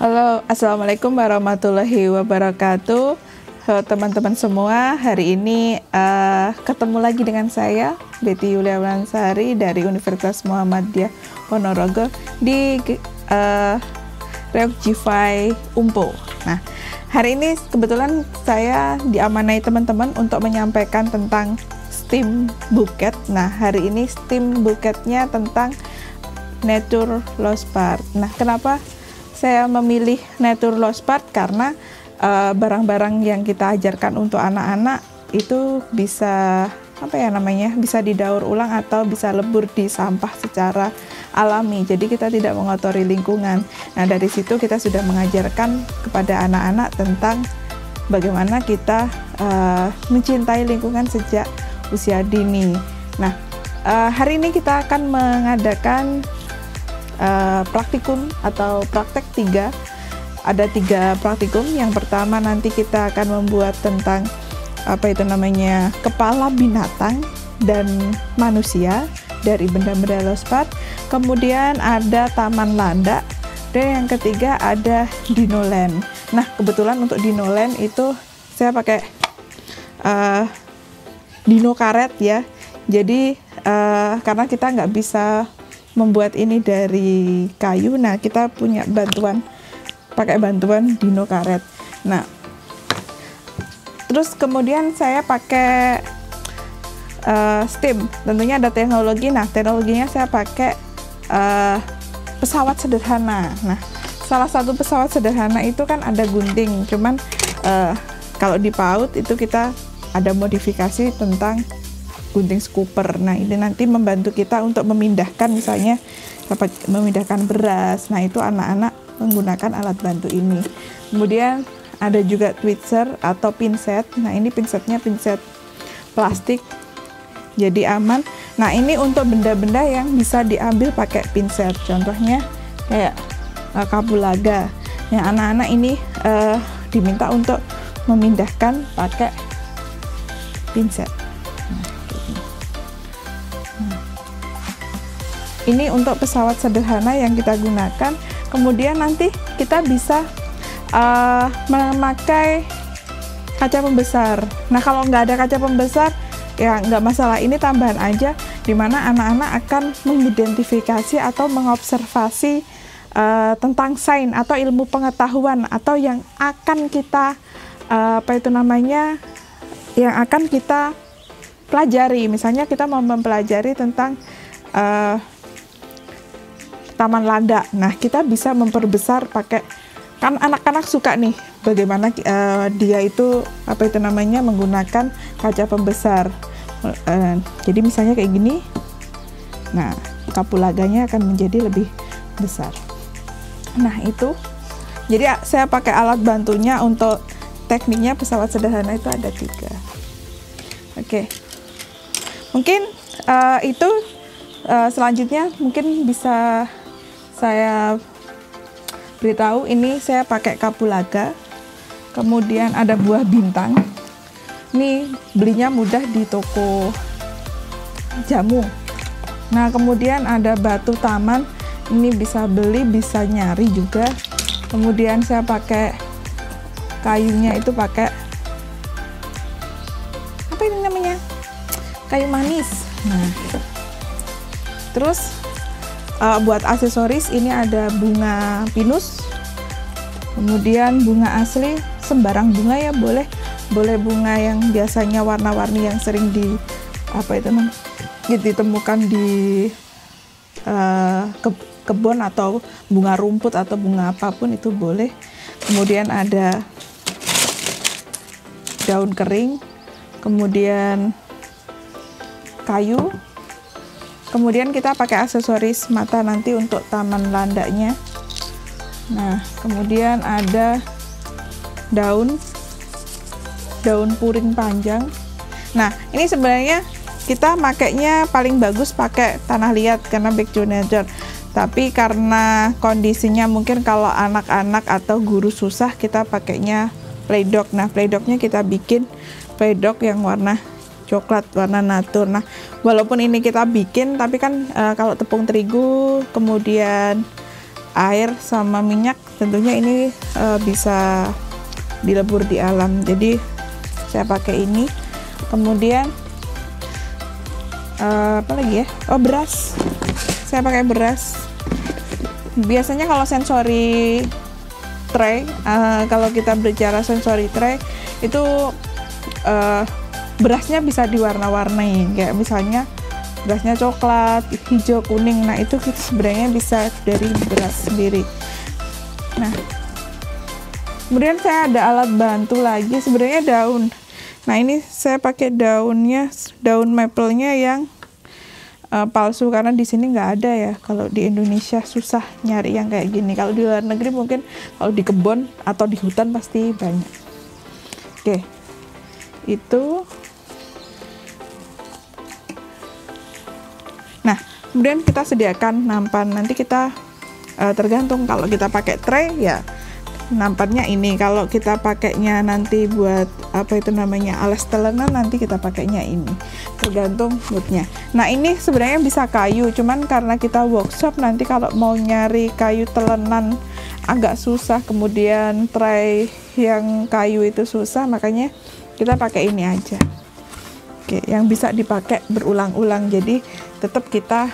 Halo, Assalamualaikum warahmatullahi wabarakatuh. Halo teman-teman semua, hari ini ketemu lagi dengan saya, Betty Yulia Wulansari dari Universitas Muhammadiyah Ponorogo di Reok Jifai Umpo. Nah, hari ini kebetulan saya diamanai teman-teman untuk menyampaikan tentang STEAM Buket. Nah, hari ini STEAM Buketnya tentang Nature Lost Part. Nah, kenapa saya memilih Nature Lost Part? Karena barang-barang yang kita ajarkan untuk anak-anak itu bisa bisa didaur ulang atau bisa lebur di sampah secara alami. Jadi kita tidak mengotori lingkungan. Nah, dari situ kita sudah mengajarkan kepada anak-anak tentang bagaimana kita mencintai lingkungan sejak usia dini. Nah, hari ini kita akan mengadakan praktikum atau praktek 3. Ada 3 praktikum. Yang pertama nanti kita akan membuat tentang kepala binatang dan manusia dari benda-benda lost part. Kemudian ada taman landak, dan yang ketiga ada Dinoland. Nah, kebetulan untuk Dinoland itu saya pakai dino karet ya. Jadi karena kita nggak bisa membuat ini dari kayu, nah kita punya pakai bantuan dino karet. Nah, terus kemudian saya pakai STEAM, tentunya ada teknologi. Nah, teknologinya saya pakai pesawat sederhana. Nah, salah satu pesawat sederhana itu kan ada gunting, cuman kalau di PAUD itu kita ada modifikasi tentang gunting scooper. Nah, ini nanti membantu kita untuk memindahkan, misalnya memindahkan beras. Nah, itu anak-anak menggunakan alat bantu ini. Kemudian ada juga twitcher atau pinset. Nah, ini pinsetnya pinset plastik, jadi aman. Nah, ini untuk benda-benda yang bisa diambil pakai pinset. Contohnya kayak kapulaga. Yang anak-anak ini diminta untuk memindahkan pakai pinset. Ini untuk pesawat sederhana yang kita gunakan. Kemudian nanti kita bisa memakai kaca pembesar. Nah, kalau nggak ada kaca pembesar ya nggak masalah, ini tambahan aja, dimana anak-anak akan mengidentifikasi atau mengobservasi tentang sains atau ilmu pengetahuan atau yang akan kita yang akan kita pelajari. Misalnya kita mau mempelajari tentang taman landak. Nah, kita bisa memperbesar pakai, kan anak-anak suka nih bagaimana dia itu menggunakan kaca pembesar. Jadi misalnya kayak gini. Nah, kapulaganya akan menjadi lebih besar. Nah, itu. Jadi saya pakai alat bantunya untuk tekniknya pesawat sederhana itu ada 3. Oke. Mungkin itu selanjutnya mungkin bisa saya beritahu. Ini saya pakai kapulaga, kemudian ada buah bintang. Ini belinya mudah di toko jamu. Nah, kemudian ada batu taman. Ini bisa beli, bisa nyari juga. Kemudian saya pakai kayunya itu pakai kayu manis. Nah, terus buat aksesoris ini ada bunga pinus, kemudian bunga asli, sembarang bunga ya boleh bunga yang biasanya warna-warni yang sering ditemukan di kebun, atau bunga rumput atau bunga apapun itu boleh. Kemudian ada daun kering, kemudian kayu. Kemudian kita pakai aksesoris mata nanti untuk taman landaknya. Nah, kemudian ada daun puring panjang. Nah, ini sebenarnya kita makainya paling bagus pakai tanah liat karena back to nature. Tapi karena kondisinya mungkin kalau anak-anak atau guru susah, kita pakainya playdog. Nah, playdognya kita bikin playdog yang warna coklat, warna natur. Nah, walaupun ini kita bikin, tapi kan kalau tepung terigu, kemudian air sama minyak tentunya ini bisa dilebur di alam, jadi saya pakai ini. Kemudian apa lagi ya, beras, saya pakai beras. Biasanya kalau sensory tray, kalau kita bicara sensory tray itu berasnya bisa diwarna-warnai, kayak misalnya berasnya coklat, hijau, kuning. Nah itu kita sebenarnya bisa dari beras sendiri. Nah kemudian saya ada alat bantu lagi, sebenarnya daun. Nah ini saya pakai daunnya, daun maple-nya yang palsu, karena di sini nggak ada ya. Kalau di Indonesia susah nyari yang kayak gini. Kalau di luar negeri mungkin kalau di kebun atau di hutan pasti banyak. Oke, itu. Nah kemudian kita sediakan nampan. Nanti kita tergantung, kalau kita pakai tray ya nampannya ini. Kalau kita pakainya nanti buat apa itu namanya, alas telenan, nanti kita pakainya ini, tergantung moodnya. Nah ini sebenarnya bisa kayu, cuman karena kita workshop nanti kalau mau nyari kayu telenan agak susah, kemudian tray yang kayu itu susah, makanya kita pakai ini aja. Oke, yang bisa dipakai berulang-ulang, jadi tetap kita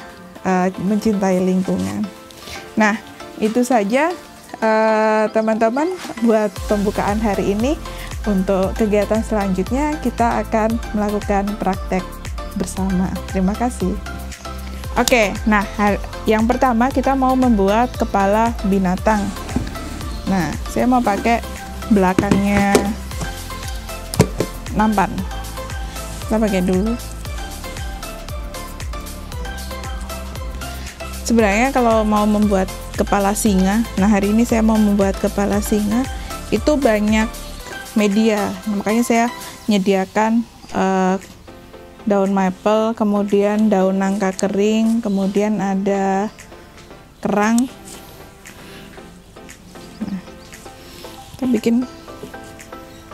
mencintai lingkungan. Nah itu saja teman-teman buat pembukaan hari ini. Untuk kegiatan selanjutnya kita akan melakukan praktek bersama. Terima kasih. Oke, nah yang pertama kita mau membuat kepala binatang. Nah saya mau pakai belakangnya nampan. Kita pakai dulu. Sebenarnya kalau mau membuat kepala singa, nah hari ini saya mau membuat kepala singa, itu banyak media. Nah, makanya saya menyediakan daun maple, kemudian daun nangka kering, kemudian ada kerang. Nah, kita bikin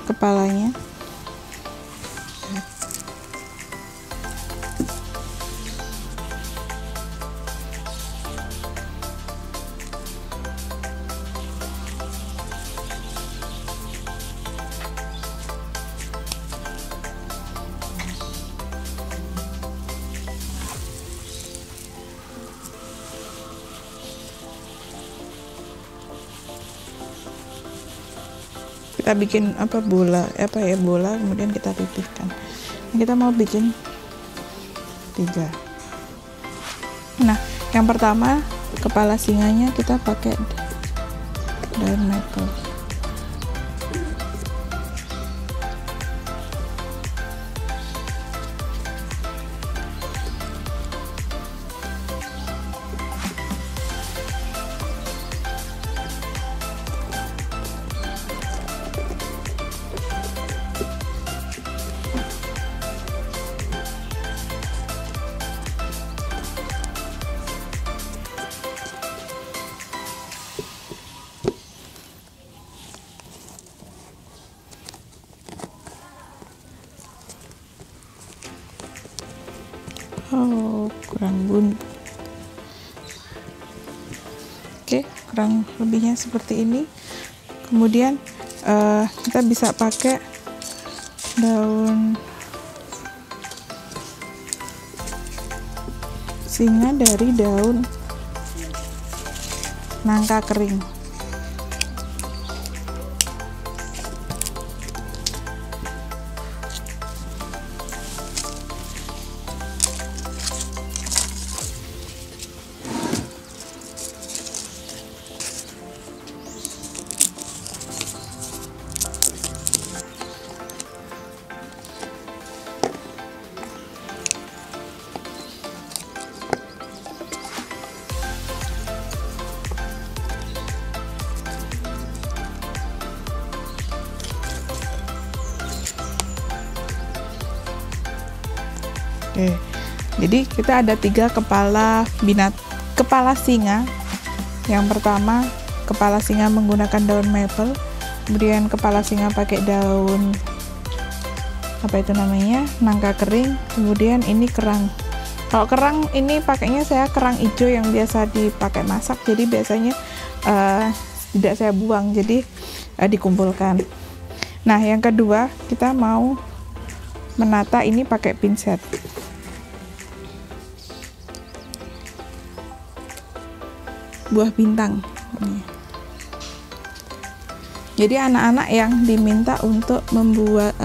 kepalanya. Kita bikin bola, bola, kemudian kita pipihkan. Nah, kita mau bikin 3. Nah yang pertama kepala singanya kita pakai daun maple. Kurang bun. Oke, kurang lebihnya seperti ini. Kemudian kita bisa pakai daun singa dari daun nangka kering. Oke, jadi kita ada 3 kepala singa. Yang pertama kepala singa menggunakan daun maple, kemudian kepala singa pakai daun nangka kering, kemudian ini kerang. Kalau kerang ini pakainya saya kerang hijau yang biasa dipakai masak, jadi biasanya tidak saya buang, jadi dikumpulkan. Nah, yang kedua kita mau menata ini pakai pinset. Buah bintang. Jadi anak-anak yang diminta untuk membuat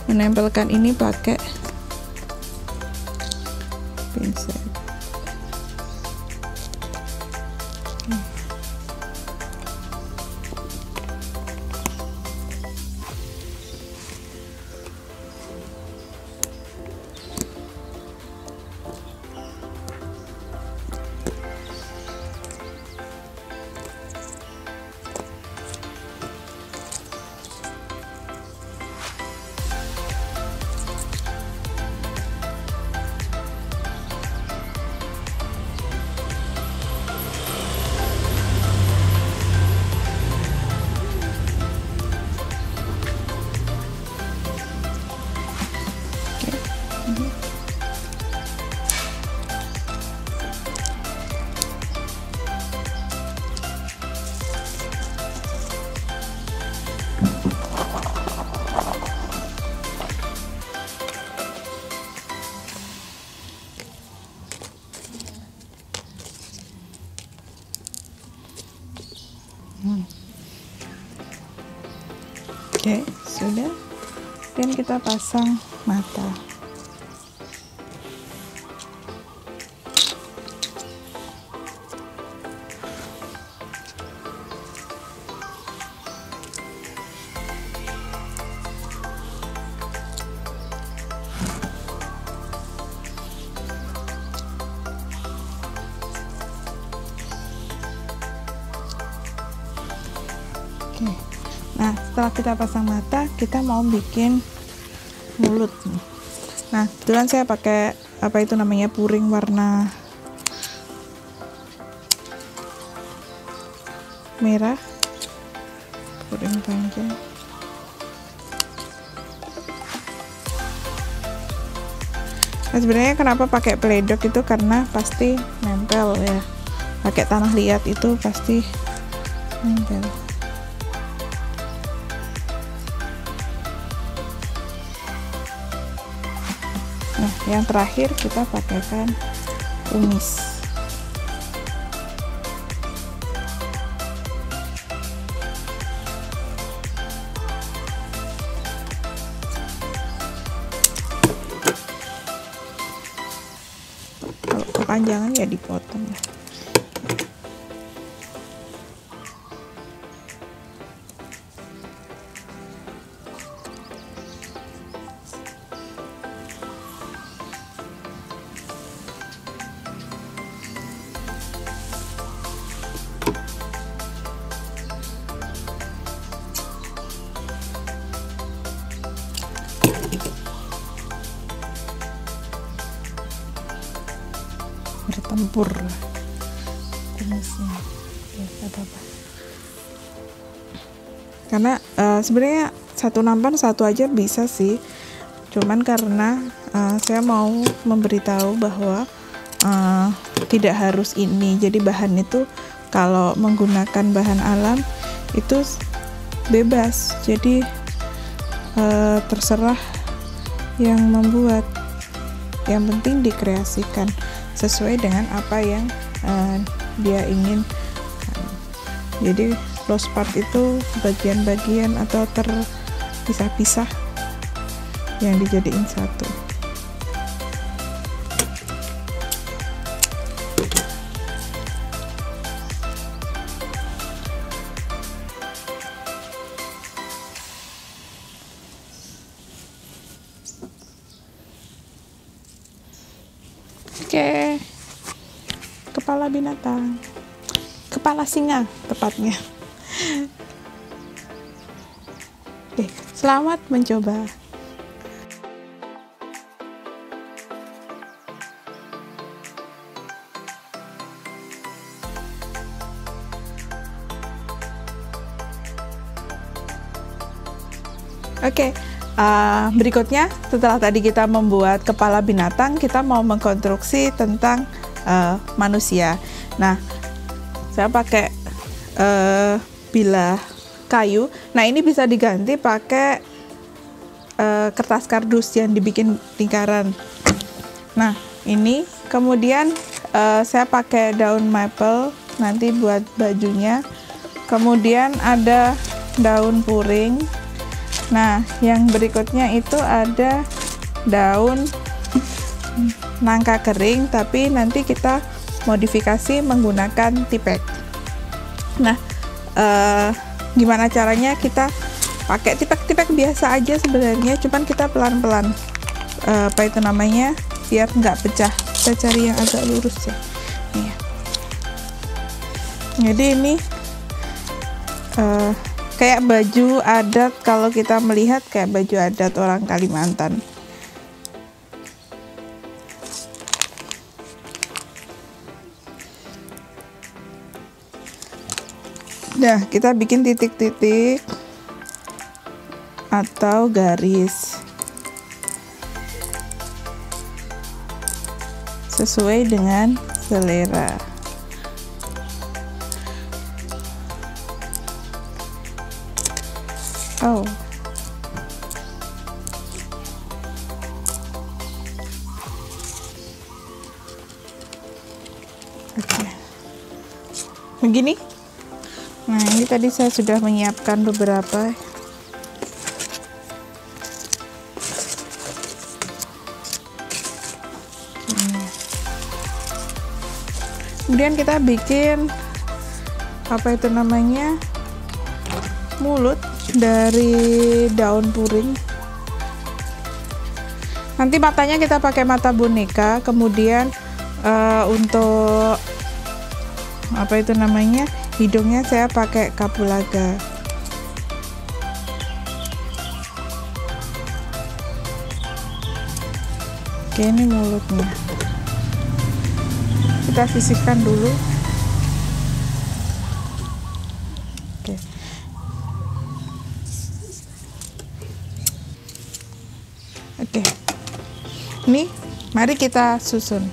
menempelkan ini pakai pinset. Oke, sudah. Dan kita pasang mata. Oke. Nah, setelah kita pasang mata, kita mau bikin mulut. Nah, kebetulan saya pakai puring warna merah, puring panjang. Nah, sebenarnya kenapa pakai peledok itu karena pasti nempel ya. Pakai tanah liat itu pasti nempel. Nah, yang terakhir kita pakaikan kumis. Kalau kepanjangan ya dipotong ya. Bertempur kumisnya ya, apa-apa. Karena sebenarnya satu nampan satu aja bisa sih, cuman karena saya mau memberitahu bahwa tidak harus ini. Jadi bahan itu kalau menggunakan bahan alam itu bebas, jadi terserah yang membuat, yang penting dikreasikan sesuai dengan apa yang dia ingin. Jadi close part itu bagian-bagian atau terpisah-pisah yang dijadiin satu. Oke, kepala binatang, kepala singa tepatnya. Oke, selamat mencoba. Oke. Berikutnya, setelah tadi kita membuat kepala binatang, kita mau mengkonstruksi tentang manusia. Nah, saya pakai bilah kayu. Nah, ini bisa diganti pakai kertas kardus yang dibikin lingkaran. Nah, ini kemudian saya pakai daun maple nanti buat bajunya. Kemudian ada daun puring. Nah, yang berikutnya itu ada daun nangka kering, tapi nanti kita modifikasi menggunakan tipek. Nah, gimana caranya? Kita pakai tipek-tipek biasa aja sebenarnya, cuman kita pelan-pelan biar nggak pecah. Kita cari yang agak lurus ya. Nih. Jadi ini kayak baju adat, kalau kita melihat kayak baju adat orang Kalimantan. Nah, kita bikin titik-titik atau garis sesuai dengan selera. Oh, oke. Begini. Nah, ini tadi saya sudah menyiapkan beberapa. Kemudian kita bikin mulut dari daun puring. Nanti matanya kita pakai mata boneka. Kemudian untuk hidungnya saya pakai kapulaga. Oke, ini mulutnya. Kita sisihkan dulu. Oke. Oke. Ini mari kita susun.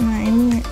Nah, ini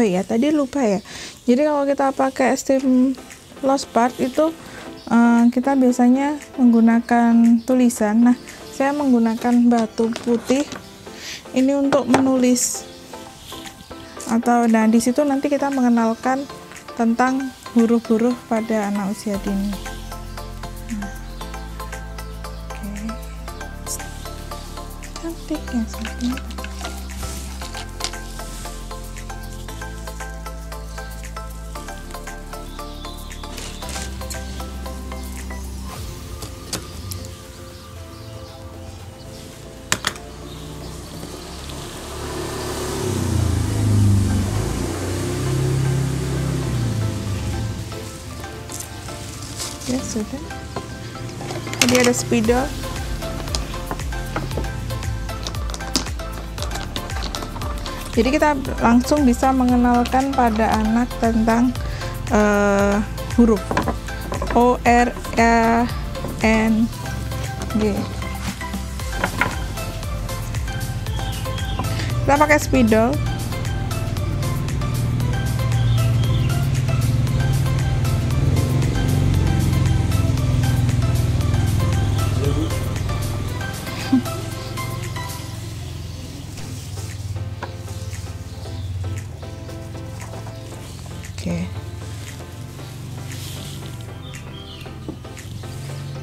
Oh iya, tadi lupa ya. Jadi kalau kita pakai steam loss part itu kita biasanya menggunakan tulisan. Nah, saya menggunakan batu putih ini untuk menulis. Nah, di situ nanti kita mengenalkan tentang huruf-huruf pada anak usia dini. Cantik ya satunya. Ya sudah. Tadi ada spidol. Jadi kita langsung bisa mengenalkan pada anak tentang huruf O, R, A, N, G. Kita pakai spidol. Oke.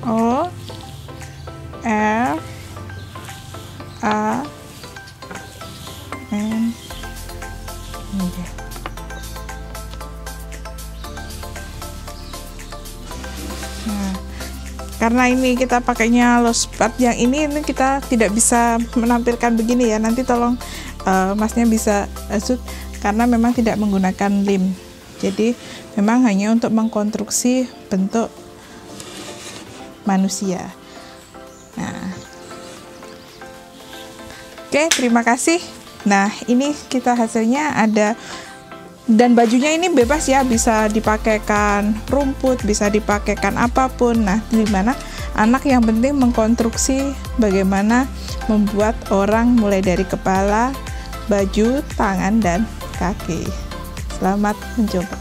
O, R, A, N, G. Nah, karena ini kita pakainya loss part yang ini kita tidak bisa menampilkan begini ya. Nanti tolong masnya bisa shoot karena memang tidak menggunakan lem. Jadi memang hanya untuk mengkonstruksi bentuk manusia. Nah, oke, terima kasih. Nah, ini kita hasilnya ada, dan bajunya ini bebas ya, bisa dipakaikan rumput, bisa dipakaikan apapun. Nah, dimana anak yang penting mengkonstruksi bagaimana membuat orang mulai dari kepala, baju, tangan, dan kaki. Selamat mencoba.